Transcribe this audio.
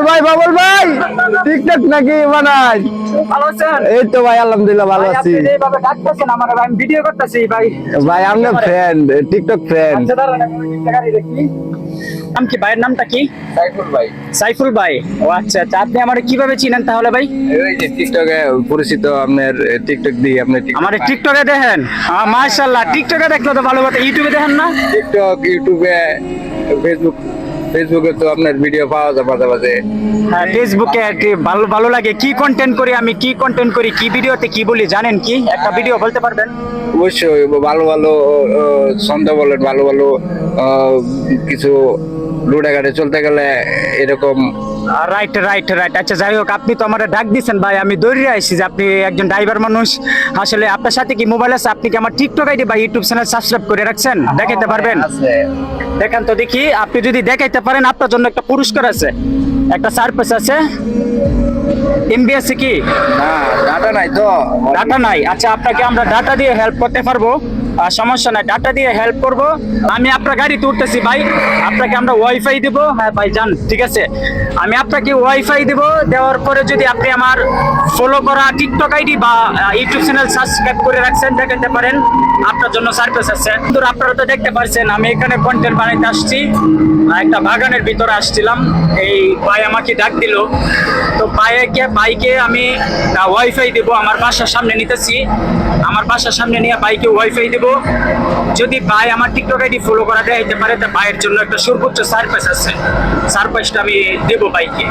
বাবুল ভাই টিকটক নাকি বানাই? ভালো আছেন? এই তো ভাই আলহামদুলিল্লাহ ভালো ভাই, আছি। আপনি যেভাবে ডাকতেছেন আমার, আমি ভিডিও করতেছি ভাই। ভাই আমরা ফ্রেন্ড, টিকটক ফ্রেন্ড। আচ্ছা দাঁড়ান, আমি একটা গাড়ি দেখি। নাম কি ভাইয়ের, নামটা কি? সাইফুল ভাই, সাইফুল ভাই। ও আচ্ছা আচ্ছা, আপনি আমার কিভাবে চিনেন তাহলে ভাই? এই যে টিকটকে পরিচিত, আপনার টিকটক দিয়ে আপনি আমার টিকটকে দেখেন? মাশাআল্লাহ, টিকটকে দেখলে তো ভালো কথা। ইউটিউবে দেখেন না? টিকটক, ইউটিউবে, ফেসবুকে তো আপনার ভিডিও পাওয়া যায় মাঝে মাঝে। হ্যাঁ, ফেসবুকে ভালো ভালো লাগে। কি কন্টেন্ট করি আমি, কি কন্টেন্ট করি, কি ভিডিওতে কি বলি জানেন কি? একটা ভিডিও বলতে পারবেন? অবশ্যই ভালো ভালো ছন্দ বলেন, ভালো ভালো কিছু রোডে চলতে গেলে এরকম। Right right right. আচ্ছা যাই হোক, আপনি তো আমার ডাক দিচ্ছেন ভাই, আমি দৌড়ে আইছি যে আপনি একজন ড্রাইভার মানুষ। আসলে আপনার সাথে কি মোবাইল আছে? আপনি কি আমার টিকটক আইডি বা ইউটিউব চ্যানেল সাবস্ক্রাইব করে রাখছেন? দেখাইতে পারবেন? আছে। দেখেন তো দেখি, আপনি যদি দেখাইতে পারেন আপনার জন্য একটা পুরস্কার আছে, একটা সারপ্রাইজ আছে। এমবি আছে কি? না, ডাটা নাই তো। ডাটা নাই? আচ্ছা, আপনাকে আমরা ডাটা দিয়ে হেল্প করতে পারবো, সমস্যা নাই, ডাটা দিয়ে হেল্প করব। আমি আপনার গাড়িতে উঠতেছি ভাই, আপনাকে আমরা ওয়াইফাই দিব। হ্যাঁ ভাই যান, ঠিক আছে, আমি আপনাকে ওয়াইফাই দিব। দেওয়ার পরে যদি আপনি আমার ফলো করা টিকটক আইডি বা ইউটিউব চ্যানেল সাবস্ক্রাইব করে রাখছেন, দেখাতে পারেন, আপনার জন্য সার্ভিস আছে। কিন্তু আপনারা তো দেখতে পাচ্ছেন আমি এখানে কন্টেন্ট বানাইতে আসছি, একটা বাগানের ভিতরে আসছিলাম। এই ভাই আমাকে ডাক দিল, তো বাইকে আমি ওয়াইফাই দেব। আমার বাসার সামনে নিতেছি, আমার বাসার সামনে নিয়ে বাইকে ওয়াইফাই দেব। যদি ভাই আমার টিকটক আইডি ফলো করা দেখাইতে পারে, তা ভাইয়ের জন্য একটা সর্বোচ্চ সারপ্রাইজ আছে, সারপ্রাইজটা আমি দেবো বাইকে।